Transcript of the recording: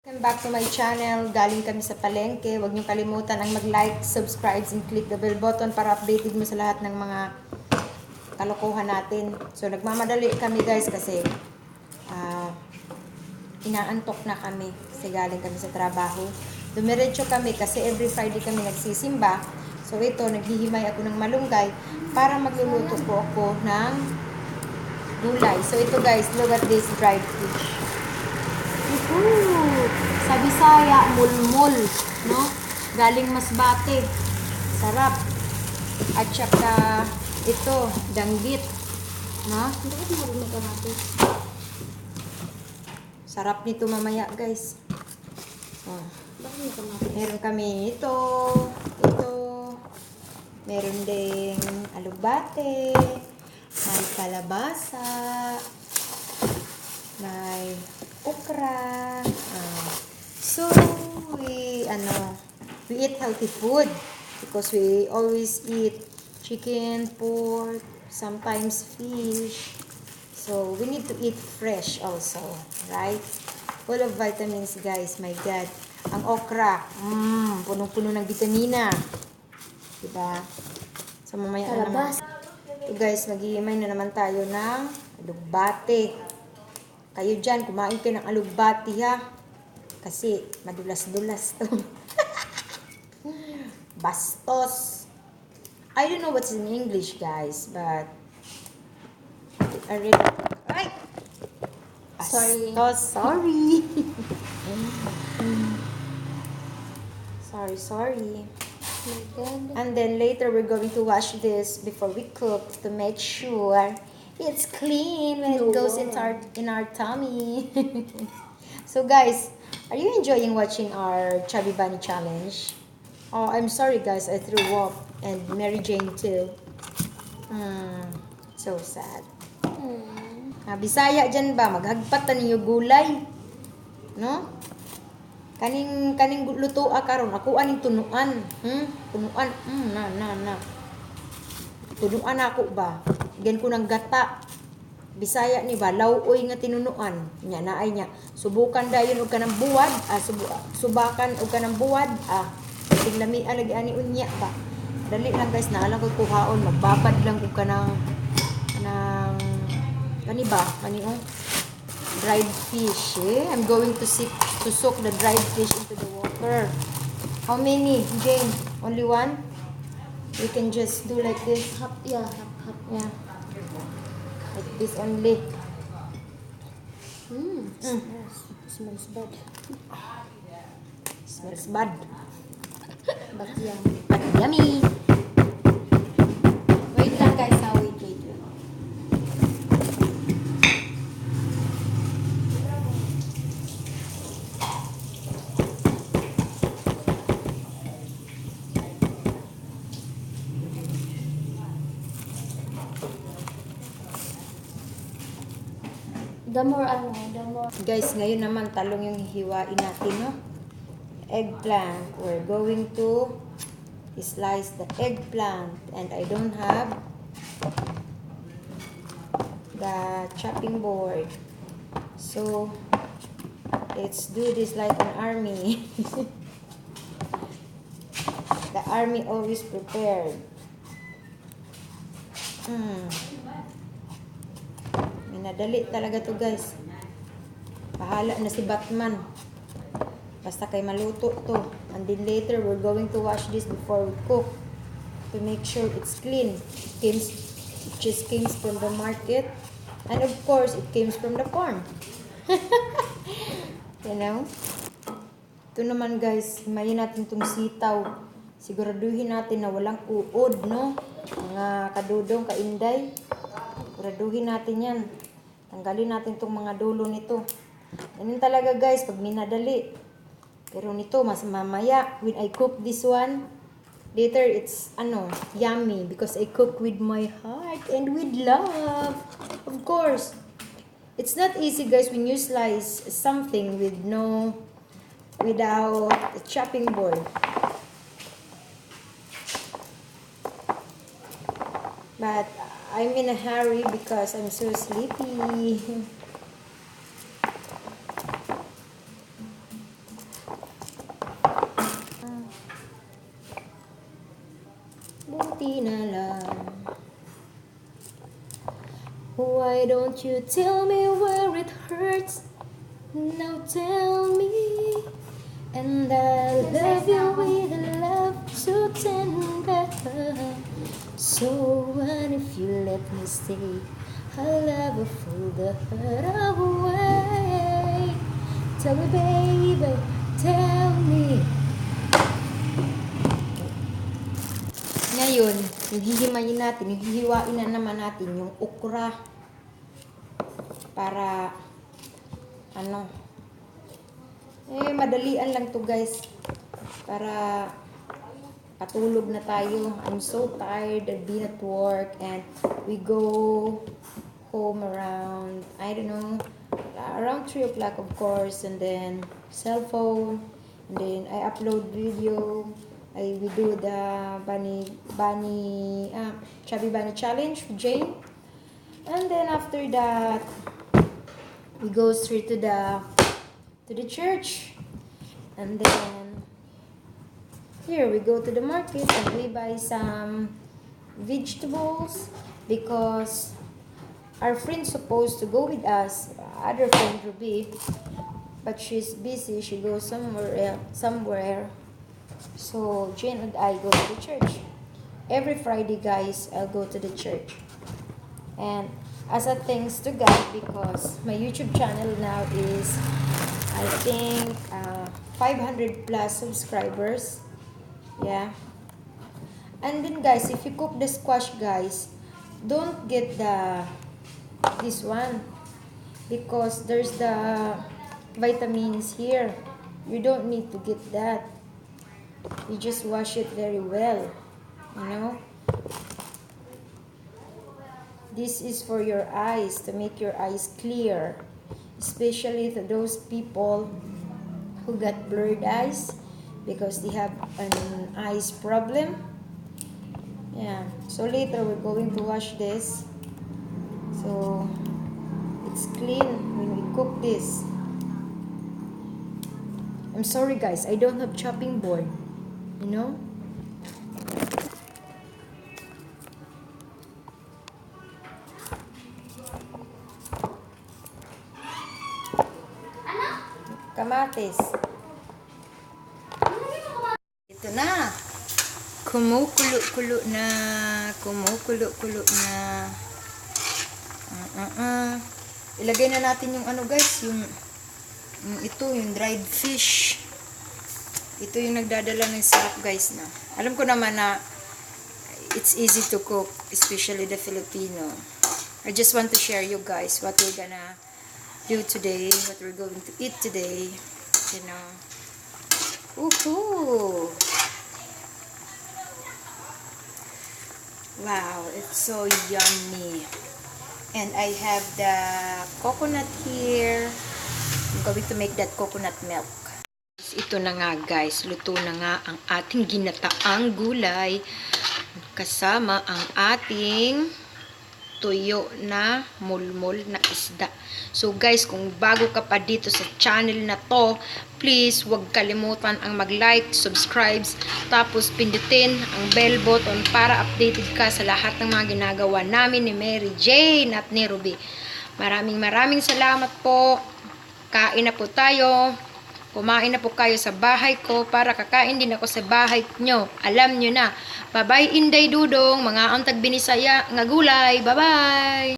Welcome back to my channel. Galing kami sa palengke. Huwag niyo kalimutan ang mag-like, subscribe, and click the bell button para updated mo sa lahat ng mga kalokohan natin. So, nagmamadali kami guys kasi inaantok na kami kasi galing kami sa trabaho. Dumiretso kami kasi every Friday kami nagsisimba. So, ito, naghihimay ako ng malunggay para magluluto po ako ng gulay. So, ito guys, look at this dried fish. Sa Bisaya, mulmul, no? Galing Masbate. Sarap. At saka, ito, danggit. No? Sarap nito mamaya, guys. Oh. Meron kami ito. Meron ding alugbate. May kalabasa. May okra. So we eat healthy food because we always eat chicken, pork, sometimes fish. So we need to eat fresh also, right? Full of vitamins, guys. My God. Ang okra, punong-puno ng vitamina. Diba? So mamaya na naman. So guys, maghihimay na naman tayo ng alugbate. Kayo dyan, kumain kayo ng alugbati ha. Kasi madulas-dulas to. Bastos. I don't know what's in English, guys, but I read. Right? Bastos. Sorry. Sorry. And then later we're going to wash this before we cook to make sure it's clean when it goes in our tummy. So guys, are you enjoying watching our Chubby Bunny challenge? Oh, I'm sorry guys, I threw up. And Mary Jane too. So sad. Bisaya dyan ba? Maghagpat na ninyo gulay. No? Kaning luto karon ako aning tunuan. Tunuan. Na. Tunuan ako ba? Gan ko ng gata. Bisaya ni ba lauoy nga tinunuan. Nya naay nya. Subukan dayon og kanang buwad. Subakan og kanang buwad. Tiglami lagi ani unya ba. Dali lang guys, naalang ko kuhaon, magbabad lang og kanang kani ba? Kani dried fish. I'm going to soak the dried fish into the water. How many, Jane? Only one? We can just do like this. Half. Yeah. Like this only. Smells bad. Smells bad. But yummy. But yummy. Wait lang guys, wait. The more. Guys, ngayon naman talong yung hihiwain natin, no? Eggplant. We're going to slice the eggplant. And I don't have the chopping board. So, let's do this like an army. The army always prepared. Minadali talaga to guys. Bahala na si Batman. Basta kay maluto to. And then later, we're going to wash this before we cook. To make sure it's clean. It just came from the market. And of course, it came from the farm. You know? Ito naman guys, himayin natin itong sitaw. Siguraduhin natin na walang uod, no? Mga kadudong, kainday. Siguraduhin natin yan. Tanggalin natin itong mga dulo nito. Ganun talaga guys, pag minadali. Pero nito, mas mamaya, when I cook this one, later it's, yummy. Because I cook with my heart and with love. Of course. It's not easy guys when you slice something without a chopping board. But I'm in a hurry because I'm so sleepy. Why don't you tell me where it hurts? Now tell me. And I love you with a love so tender. So what if you let me stay? I'll never fool the hurt away. Tell me, baby, tell me. Ngayon, hihimayin natin, hihiwain na naman natin yung okra para madalian lang to guys para patulog na tayo. I'm so tired of being at work and we go home around, I don't know, around 3 o'clock of course, and then cell phone, and then I upload video. We do the chubby bunny challenge with Jane, and then after that we go straight to the church, and then here we go to the market and we buy some vegetables because our friend's supposed to go with us, other friend Ruby, but she's busy. She goes somewhere. So Jane and I go to the church. Every Friday, guys, I'll go to the church. And as a thanks to God, because my YouTube channel now is, I think, 500 plus subscribers. Yeah. And then, guys, if you cook the squash, guys, don't get this one because there's the vitamins here. You don't need to get that. You just wash it very well, you know. This is for your eyes, to make your eyes clear, especially to those people who got blurred eyes because they have an eyes problem. Yeah, so later we're going to wash this so it's clean when we cook this. I'm sorry guys, I don't have chopping board, you know. Kamatis. Ito na. Kumukulo-kulo na. Kumukulo-kulo na. Ilagay na natin yung guys, yung dried fish. Ito yung nagdadala ng sarap guys na. Alam ko naman na it's easy to cook, especially the Filipino. I just want to share you guys what we're gonna do today, what we're going to eat today, you know. Woohoo! Wow, it's so yummy. And I have the coconut here. I'm going to make that coconut milk. Ito na nga guys, luto na nga ang ating ginataang gulay kasama ang ating tuyo na mulmol na isda. So guys, kung bago ka pa dito sa channel na to, please huwag kalimutan ang mag-like, subscribe, tapos pindutin ang bell button para updated ka sa lahat ng mga ginagawa namin ni Mary Jane at ni Ruby. Maraming salamat po. Kain na po tayo. Kumain na po kayo sa bahay ko para kakain din ako sa bahay nyo. Alam nyo na. Bye-bye, inday, dodong, mga antag Bisaya nga gulay. Bye-bye!